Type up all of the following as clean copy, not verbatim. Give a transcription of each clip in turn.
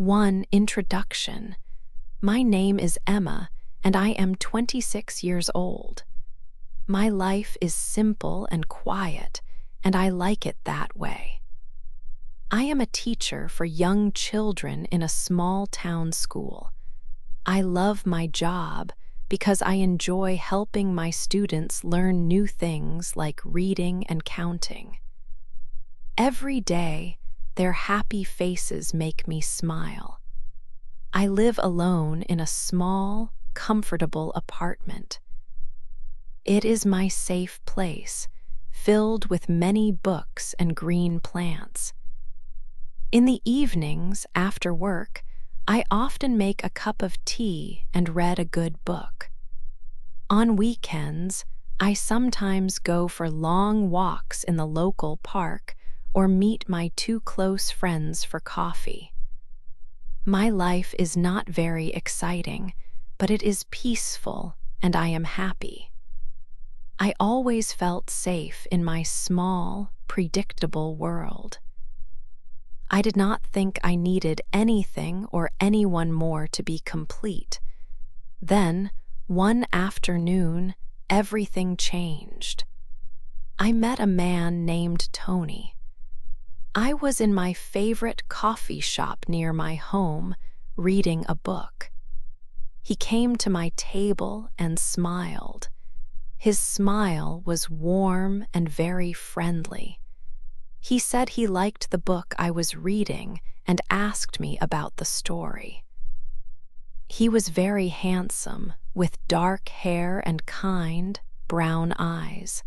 1. Introduction. My name is Emma, and I am 26 years old. My life is simple and quiet, and I like it that way. I am a teacher for young children in a small town school. I love my job because I enjoy helping my students learn new things like reading and counting. Every day, their happy faces make me smile. I live alone in a small, comfortable apartment. It is my safe place, filled with many books and green plants. In the evenings, after work, I often make a cup of tea and read a good book. On weekends, I sometimes go for long walks in the local park or meet my two close friends for coffee. My life is not very exciting, but it is peaceful and I am happy. I always felt safe in my small, predictable world. I did not think I needed anything or anyone more to be complete. Then, one afternoon, everything changed. I met a man named Tony. I was in my favorite coffee shop near my home, reading a book. He came to my table and smiled. His smile was warm and very friendly. He said he liked the book I was reading and asked me about the story. He was very handsome, with dark hair and kind, brown eyes.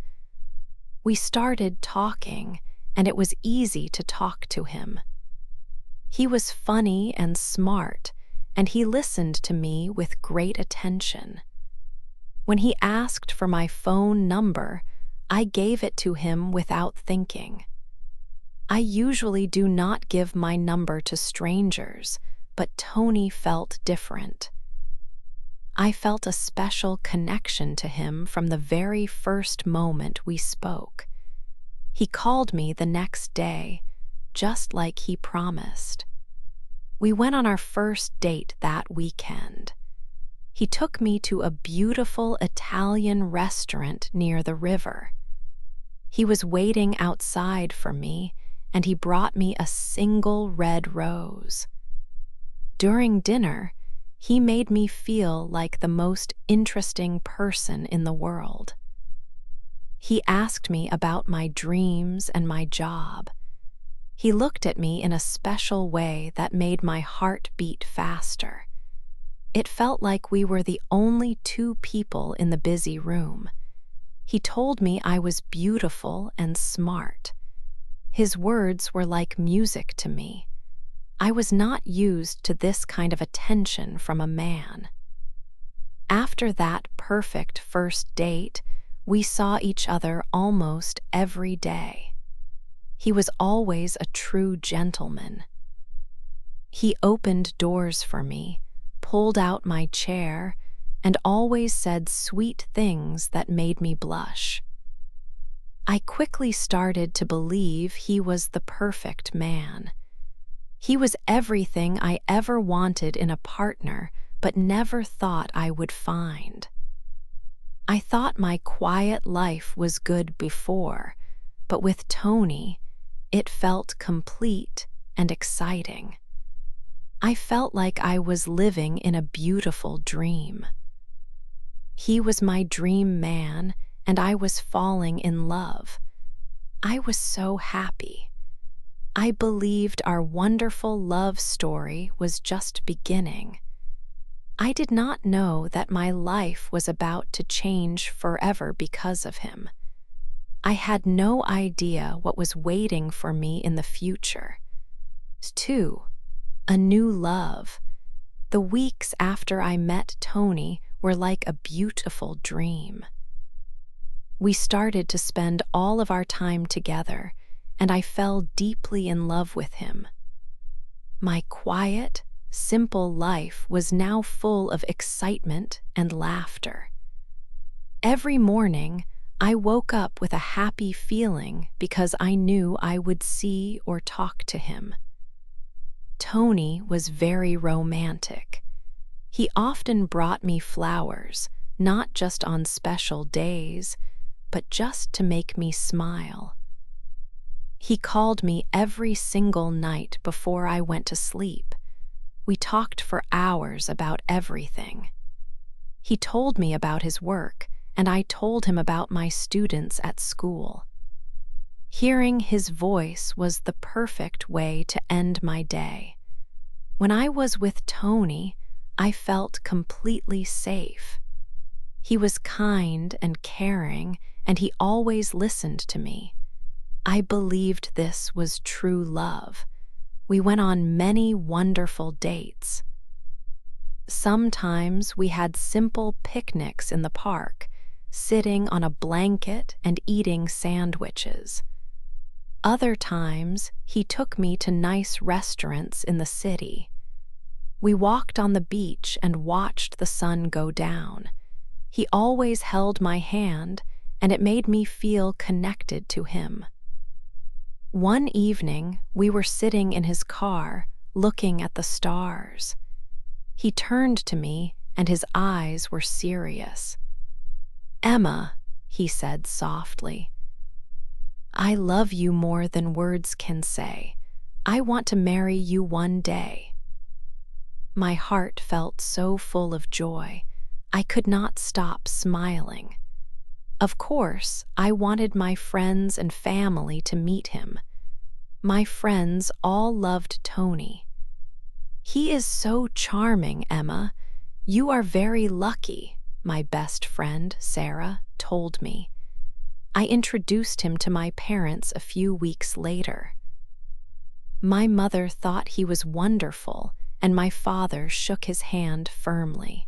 We started talking, and it was easy to talk to him. He was funny and smart, and he listened to me with great attention. When he asked for my phone number, I gave it to him without thinking. I usually do not give my number to strangers, but Tony felt different. I felt a special connection to him from the very first moment we spoke. He called me the next day, just like he promised. We went on our first date that weekend. He took me to a beautiful Italian restaurant near the river. He was waiting outside for me, and he brought me a single red rose. During dinner, he made me feel like the most interesting person in the world. He asked me about my dreams and my job. He looked at me in a special way that made my heart beat faster. It felt like we were the only two people in the busy room. He told me I was beautiful and smart. His words were like music to me. I was not used to this kind of attention from a man. After that perfect first date, we saw each other almost every day. He was always a true gentleman. He opened doors for me, pulled out my chair, and always said sweet things that made me blush. I quickly started to believe he was the perfect man. He was everything I ever wanted in a partner, but never thought I would find. I thought my quiet life was good before, but with Tony, it felt complete and exciting. I felt like I was living in a beautiful dream. He was my dream man, and I was falling in love. I was so happy. I believed our wonderful love story was just beginning. I did not know that my life was about to change forever because of him. I had no idea what was waiting for me in the future. 2. A new love. The weeks after I met Tony were like a beautiful dream. We started to spend all of our time together, and I fell deeply in love with him. My quiet, simple life was now full of excitement and laughter. Every morning, I woke up with a happy feeling because I knew I would see or talk to him. Tony was very romantic. He often brought me flowers, not just on special days, but just to make me smile. He called me every single night before I went to sleep. We talked for hours about everything. He told me about his work, and I told him about my students at school. Hearing his voice was the perfect way to end my day. When I was with Tony, I felt completely safe. He was kind and caring, and he always listened to me. I believed this was true love. We went on many wonderful dates. Sometimes we had simple picnics in the park, sitting on a blanket and eating sandwiches. Other times, he took me to nice restaurants in the city. We walked on the beach and watched the sun go down. He always held my hand, and it made me feel connected to him. One evening, we were sitting in his car, looking at the stars. He turned to me, and his eyes were serious. "Emma," he said softly, "I love you more than words can say. I want to marry you one day." My heart felt so full of joy, I could not stop smiling. Of course, I wanted my friends and family to meet him. My friends all loved Tony. "He is so charming, Emma. You are very lucky," my best friend, Sarah, told me. I introduced him to my parents a few weeks later. My mother thought he was wonderful, and my father shook his hand firmly.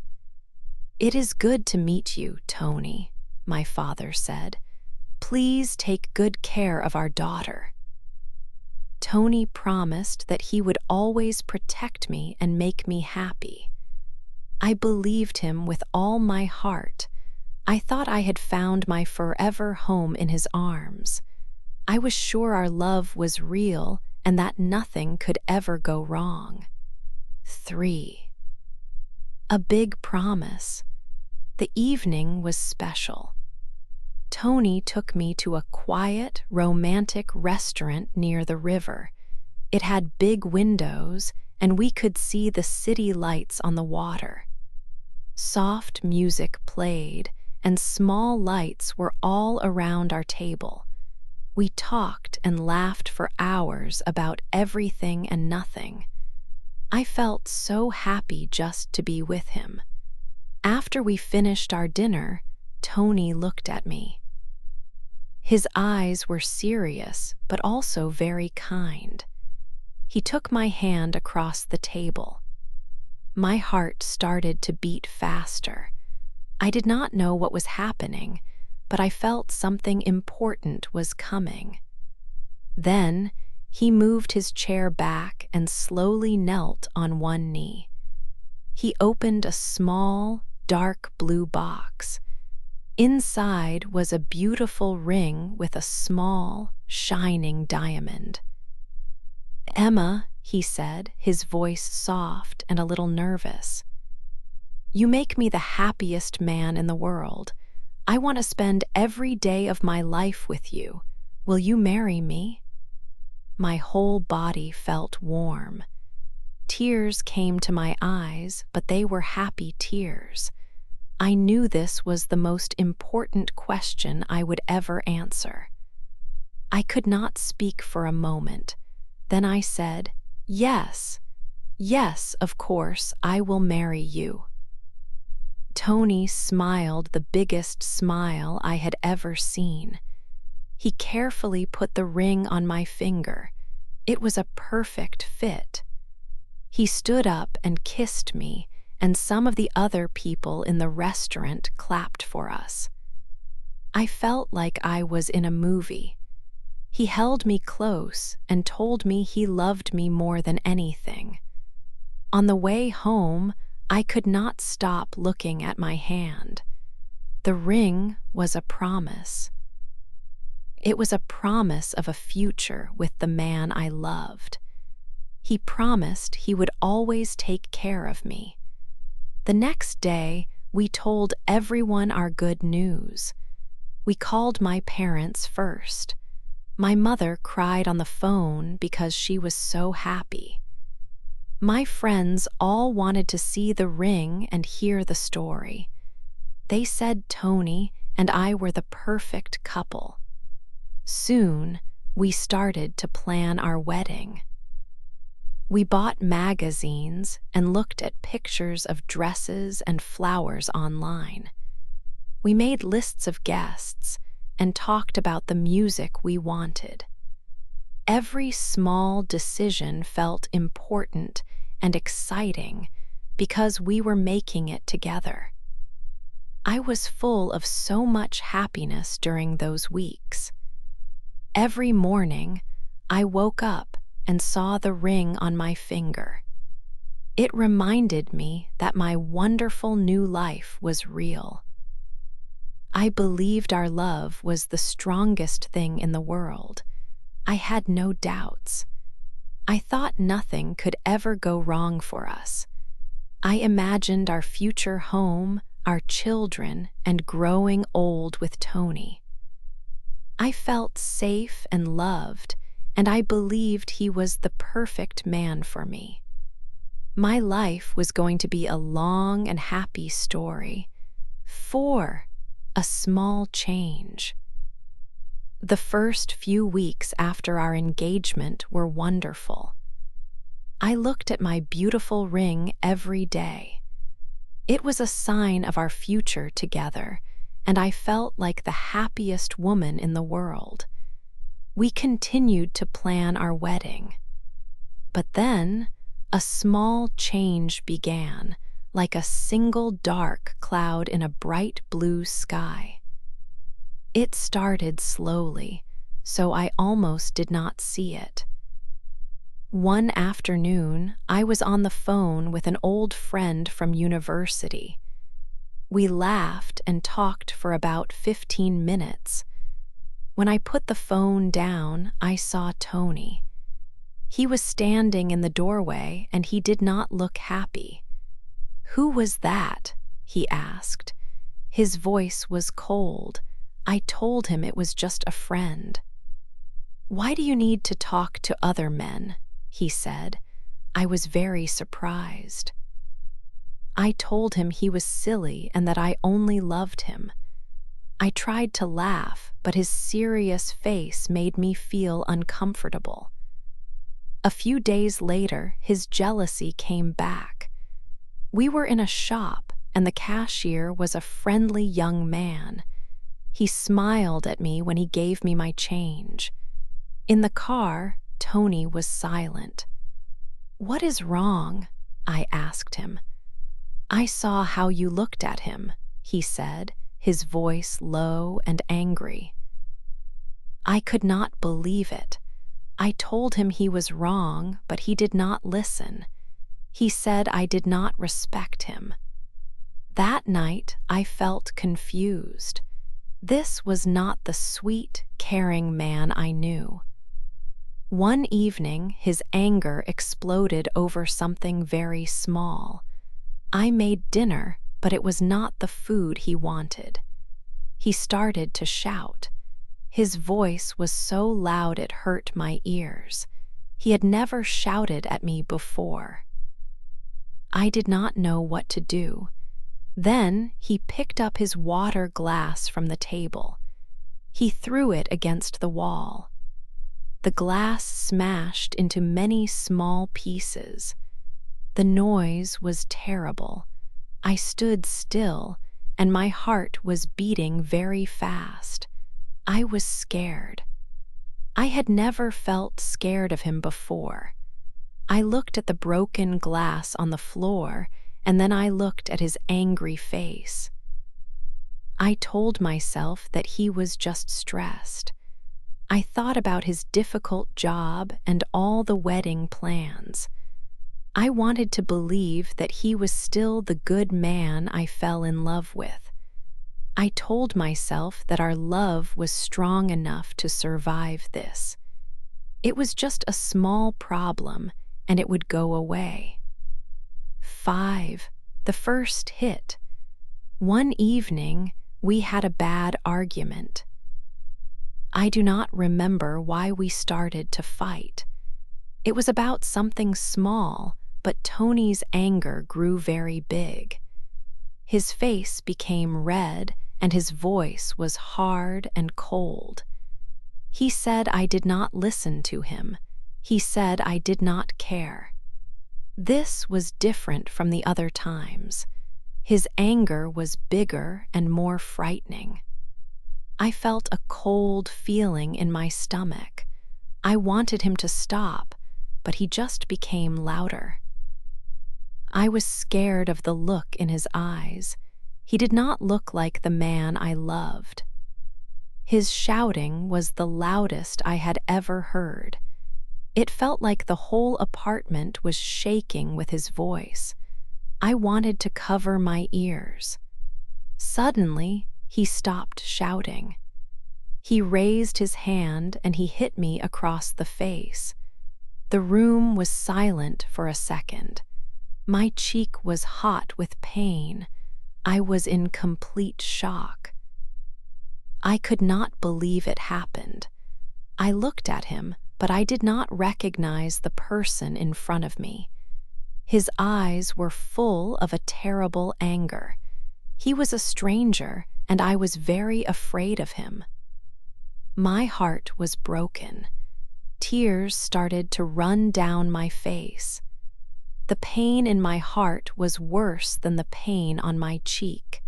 "It is good to meet you, Tony," my father said. "Please take good care of our daughter." Tony promised that he would always protect me and make me happy. I believed him with all my heart. I thought I had found my forever home in his arms. I was sure our love was real and that nothing could ever go wrong. 3. A big promise. The evening was special. Tony took me to a quiet, romantic restaurant near the river. It had big windows, and we could see the city lights on the water. Soft music played, and small lights were all around our table. We talked and laughed for hours about everything and nothing. I felt so happy just to be with him. After we finished our dinner, Tony looked at me. His eyes were serious, but also very kind. He took my hand across the table. My heart started to beat faster. I did not know what was happening, but I felt something important was coming. Then, he moved his chair back and slowly knelt on one knee. He opened a small, dark blue box. Inside was a beautiful ring with a small, shining diamond. "Emma," he said, his voice soft and a little nervous, "you make me the happiest man in the world. I want to spend every day of my life with you. Will you marry me?" My whole body felt warm. Tears came to my eyes, but they were happy tears. I knew this was the most important question I would ever answer. I could not speak for a moment. Then I said, "Yes, yes, of course, I will marry you." Tony smiled the biggest smile I had ever seen. He carefully put the ring on my finger. It was a perfect fit. He stood up and kissed me, and some of the other people in the restaurant clapped for us. I felt like I was in a movie. He held me close and told me he loved me more than anything. On the way home, I could not stop looking at my hand. The ring was a promise. It was a promise of a future with the man I loved. He promised he would always take care of me. The next day, we told everyone our good news. We called my parents first. My mother cried on the phone because she was so happy. My friends all wanted to see the ring and hear the story. They said Tony and I were the perfect couple. Soon, we started to plan our wedding. We bought magazines and looked at pictures of dresses and flowers online. We made lists of guests and talked about the music we wanted. Every small decision felt important and exciting because we were making it together. I was full of so much happiness during those weeks. Every morning, I woke up and saw the ring on my finger. It reminded me that my wonderful new life was real. I believed our love was the strongest thing in the world. I had no doubts. I thought nothing could ever go wrong for us. I imagined our future home, our children, and growing old with Tony. I felt safe and loved, and I believed he was the perfect man for me. My life was going to be a long and happy story, for a small change. The first few weeks after our engagement were wonderful. I looked at my beautiful ring every day. It was a sign of our future together, and I felt like the happiest woman in the world. We continued to plan our wedding. But then, a small change began, like a single dark cloud in a bright blue sky. It started slowly, so I almost did not see it. One afternoon, I was on the phone with an old friend from university. We laughed and talked for about 15 minutes. When I put the phone down, I saw Tony. He was standing in the doorway and he did not look happy. "Who was that?" he asked. His voice was cold. I told him it was just a friend. "Why do you need to talk to other men?" he said. I was very surprised. I told him he was silly and that I only loved him. I tried to laugh, but his serious face made me feel uncomfortable. A few days later, his jealousy came back. We were in a shop, and the cashier was a friendly young man. He smiled at me when he gave me my change. In the car, Tony was silent. "What is wrong?" I asked him. "I saw how you looked at him," he said, his voice low and angry. I could not believe it. I told him he was wrong, but he did not listen. He said I did not respect him. That night, I felt confused. This was not the sweet, caring man I knew. One evening, his anger exploded over something very small. I made dinner, but it was not the food he wanted. He started to shout. His voice was so loud it hurt my ears. He had never shouted at me before. I did not know what to do. Then he picked up his water glass from the table. He threw it against the wall. The glass smashed into many small pieces. The noise was terrible. I stood still, and my heart was beating very fast. I was scared. I had never felt scared of him before. I looked at the broken glass on the floor, and then I looked at his angry face. I told myself that he was just stressed. I thought about his difficult job and all the wedding plans. I wanted to believe that he was still the good man I fell in love with. I told myself that our love was strong enough to survive this. It was just a small problem, and it would go away. 5. The first hit. One evening, we had a bad argument. I do not remember why we started to fight. It was about something small, but Tony's anger grew very big. His face became red, and his voice was hard and cold. He said I did not listen to him. He said I did not care. This was different from the other times. His anger was bigger and more frightening. I felt a cold feeling in my stomach. I wanted him to stop, but he just became louder. I was scared of the look in his eyes. He did not look like the man I loved. His shouting was the loudest I had ever heard. It felt like the whole apartment was shaking with his voice. I wanted to cover my ears. Suddenly, he stopped shouting. He raised his hand and he hit me across the face. The room was silent for a second. My cheek was hot with pain. I was in complete shock. I could not believe it happened. I looked at him, but I did not recognize the person in front of me. His eyes were full of a terrible anger. He was a stranger, and I was very afraid of him. My heart was broken. Tears started to run down my face. The pain in my heart was worse than the pain on my cheek.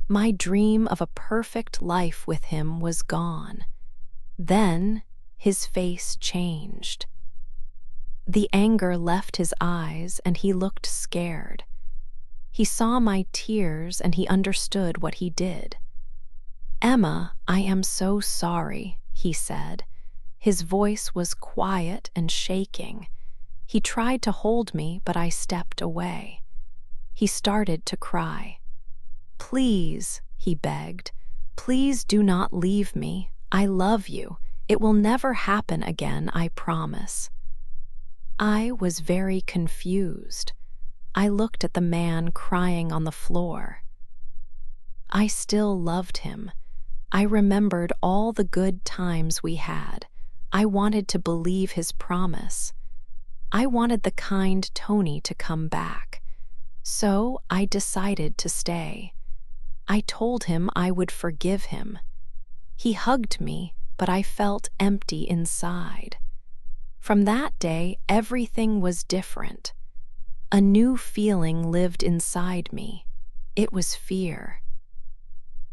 My dream of a perfect life with him was gone. Then his face changed. The anger left his eyes and he looked scared. He saw my tears and he understood what he did. "Emma, I am so sorry," he said. His voice was quiet and shaking. He tried to hold me, but I stepped away. He started to cry. "Please," he begged, "please do not leave me. I love you. It will never happen again, I promise." I was very confused. I looked at the man crying on the floor. I still loved him. I remembered all the good times we had. I wanted to believe his promise. I wanted the kind Tony to come back. So I decided to stay. I told him I would forgive him. He hugged me, but I felt empty inside. From that day, everything was different. A new feeling lived inside me. It was fear.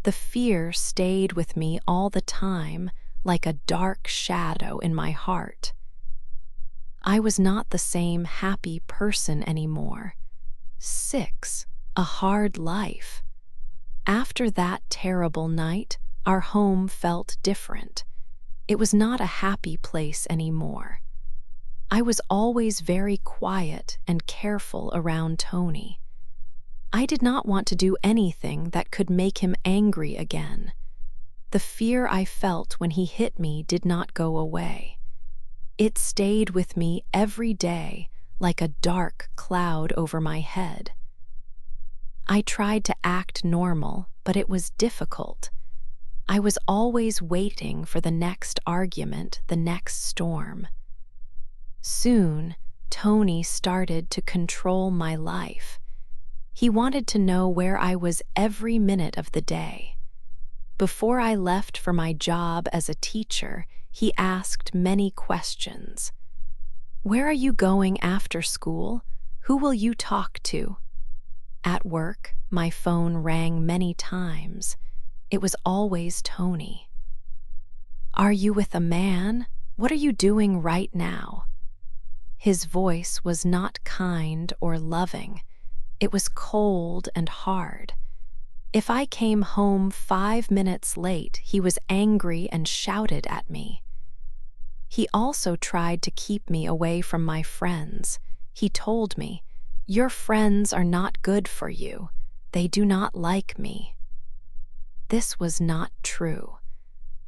The fear stayed with me all the time, like a dark shadow in my heart. I was not the same happy person anymore. 6. A hard life. After that terrible night, our home felt different. It was not a happy place anymore. I was always very quiet and careful around Tony. I did not want to do anything that could make him angry again. The fear I felt when he hit me did not go away. It stayed with me every day like a dark cloud over my head. I tried to act normal, but it was difficult. I was always waiting for the next argument, the next storm. Soon, Tony started to control my life. He wanted to know where I was every minute of the day. Before I left for my job as a teacher, he asked many questions. "Where are you going after school? Who will you talk to?" At work, my phone rang many times. It was always Tony. "Are you with a man? What are you doing right now?" His voice was not kind or loving. It was cold and hard. If I came home 5 minutes late, he was angry and shouted at me. He also tried to keep me away from my friends. He told me, "Your friends are not good for you. They do not like me." This was not true.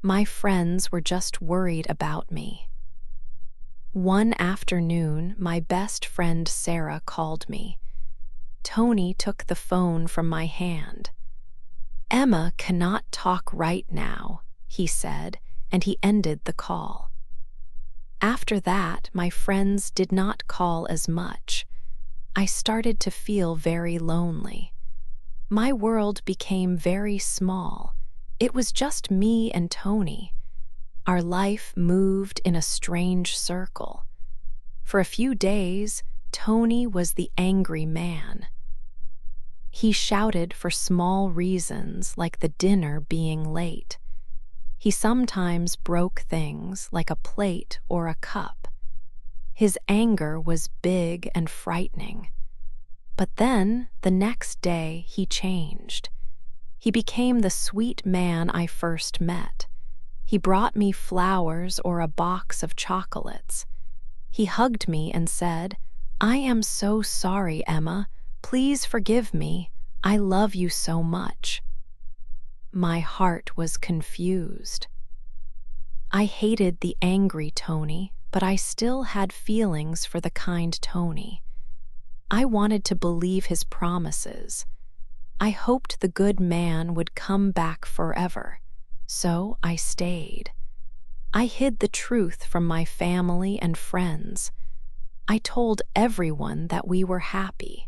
My friends were just worried about me. One afternoon, my best friend Sarah called me. Tony took the phone from my hand. "Emma cannot talk right now," he said, and he ended the call. After that, my friends did not call as much. I started to feel very lonely. My world became very small. It was just me and Tony. Our life moved in a strange circle. For a few days, Tony was the angry man. He shouted for small reasons like the dinner being late. He sometimes broke things like a plate or a cup. His anger was big and frightening. But then, the next day, he changed. He became the sweet man I first met. He brought me flowers or a box of chocolates. He hugged me and said, "I am so sorry, Emma. Please forgive me. I love you so much." My heart was confused. I hated the angry Tony, but I still had feelings for the kind Tony. I wanted to believe his promises. I hoped the good man would come back forever, so I stayed. I hid the truth from my family and friends. I told everyone that we were happy,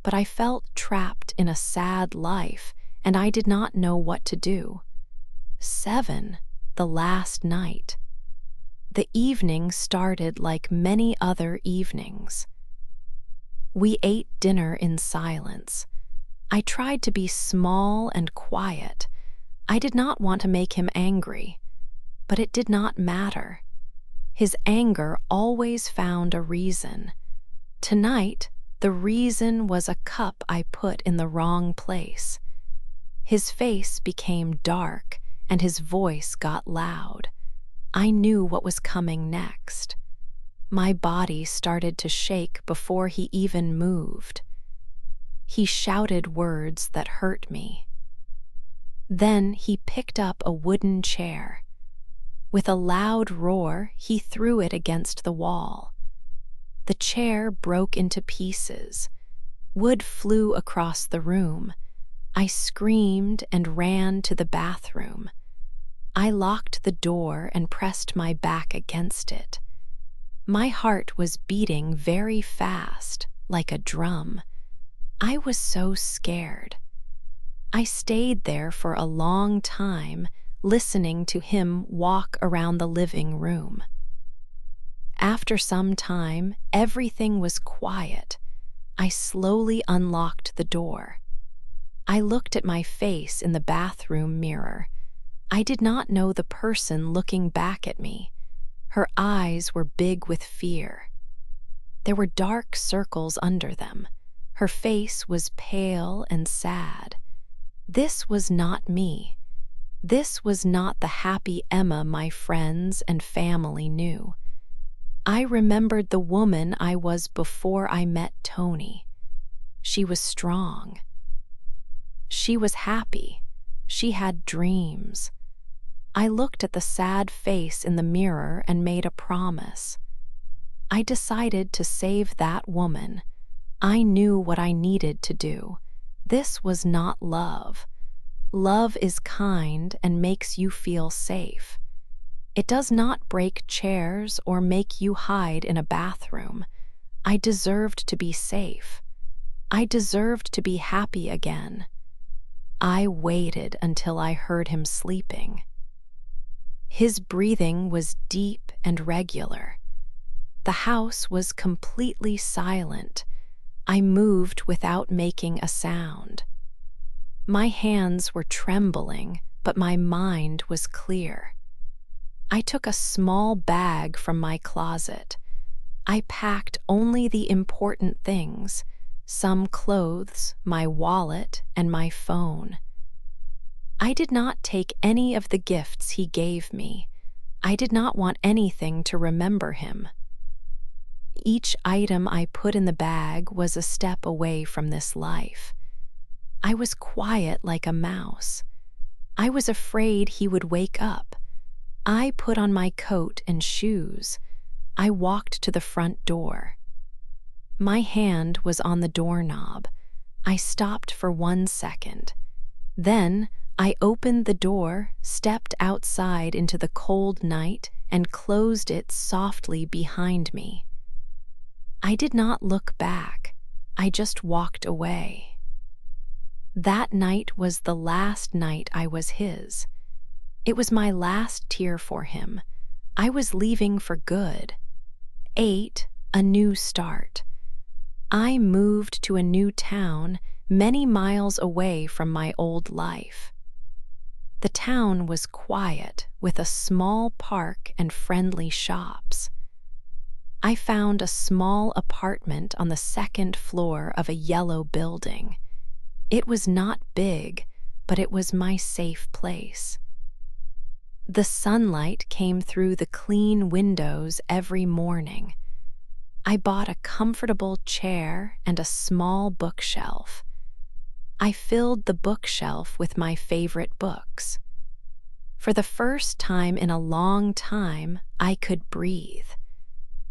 but I felt trapped in a sad life, and I did not know what to do. 7, the last night. The evening started like many other evenings. We ate dinner in silence. I tried to be small and quiet. I did not want to make him angry, but it did not matter. His anger always found a reason. Tonight, the reason was a cup I put in the wrong place. His face became dark and his voice got loud. I knew what was coming next. My body started to shake before he even moved. He shouted words that hurt me. Then he picked up a wooden chair. With a loud roar, he threw it against the wall. The chair broke into pieces. Wood flew across the room. I screamed and ran to the bathroom. I locked the door and pressed my back against it. My heart was beating very fast, like a drum. I was so scared. I stayed there for a long time, listening to him walk around the living room. After some time, everything was quiet. I slowly unlocked the door. I looked at my face in the bathroom mirror. I did not know the person looking back at me. Her eyes were big with fear. There were dark circles under them. Her face was pale and sad. This was not me. This was not the happy Emma my friends and family knew. I remembered the woman I was before I met Tony. She was strong. She was happy. She had dreams. I looked at the sad face in the mirror and made a promise. I decided to save that woman. I knew what I needed to do. This was not love. Love is kind and makes you feel safe. It does not break chairs or make you hide in a bathroom. I deserved to be safe. I deserved to be happy again. I waited until I heard him sleeping. His breathing was deep and regular. The house was completely silent. I moved without making a sound. My hands were trembling, but my mind was clear. I took a small bag from my closet. I packed only the important things, some clothes, my wallet, and my phone. I did not take any of the gifts he gave me. I did not want anything to remember him. Each item I put in the bag was a step away from this life. I was quiet like a mouse. I was afraid he would wake up. I put on my coat and shoes. I walked to the front door. My hand was on the doorknob. I stopped for 1 second. Then I opened the door, stepped outside into the cold night, and closed it softly behind me. I did not look back. I just walked away. That night was the last night I was his. It was my last tear for him. I was leaving for good. 8, a new start. I moved to a new town many miles away from my old life. The town was quiet, with a small park and friendly shops. I found a small apartment on the second floor of a yellow building. It was not big, but it was my safe place. The sunlight came through the clean windows every morning. I bought a comfortable chair and a small bookshelf. I filled the bookshelf with my favorite books. For the first time in a long time, I could breathe.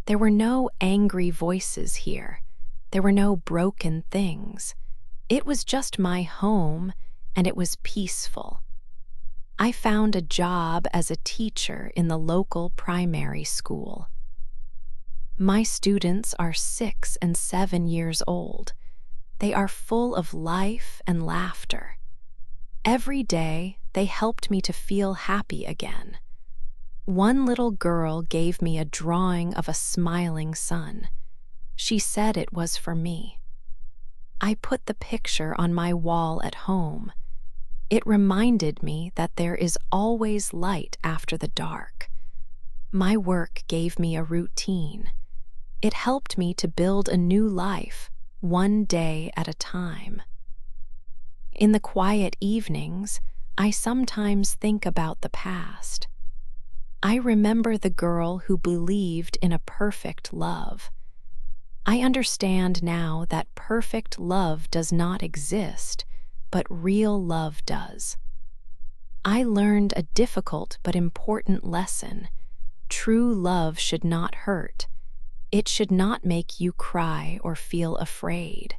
There were no angry voices here. There were no broken things. It was just my home, and it was peaceful. I found a job as a teacher in the local primary school. My students are 6 and 7 years old. They are full of life and laughter. Every day, they helped me to feel happy again. One little girl gave me a drawing of a smiling sun. She said it was for me. I put the picture on my wall at home. It reminded me that there is always light after the dark. My work gave me a routine. It helped me to build a new life, one day at a time. In the quiet evenings, I sometimes think about the past. I remember the girl who believed in a perfect love. I understand now that perfect love does not exist, but real love does. I learned a difficult but important lesson. True love should not hurt. It should not make you cry or feel afraid.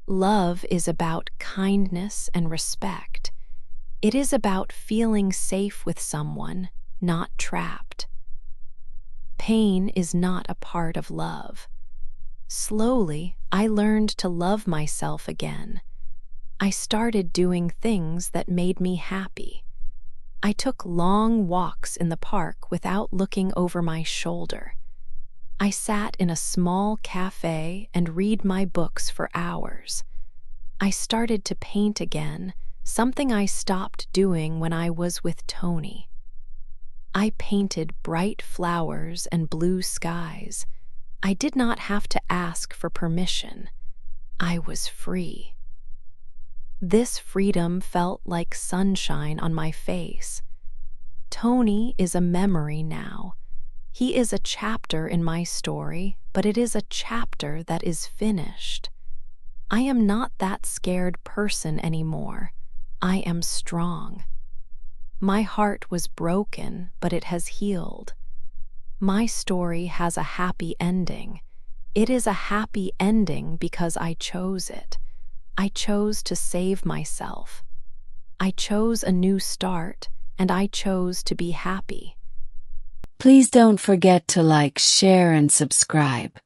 Love is about kindness and respect. It is about feeling safe with someone, not trapped. Pain is not a part of love. Slowly, I learned to love myself again. I started doing things that made me happy. I took long walks in the park without looking over my shoulder. I sat in a small cafe and read my books for hours. I started to paint again, something I stopped doing when I was with Tony. I painted bright flowers and blue skies. I did not have to ask for permission. I was free. This freedom felt like sunshine on my face. Tony is a memory now. He is a chapter in my story, but it is a chapter that is finished. I am not that scared person anymore. I am strong. My heart was broken, but it has healed. My story has a happy ending. It is a happy ending because I chose it. I chose to save myself. I chose a new start, and I chose to be happy. Please don't forget to like, share, and subscribe.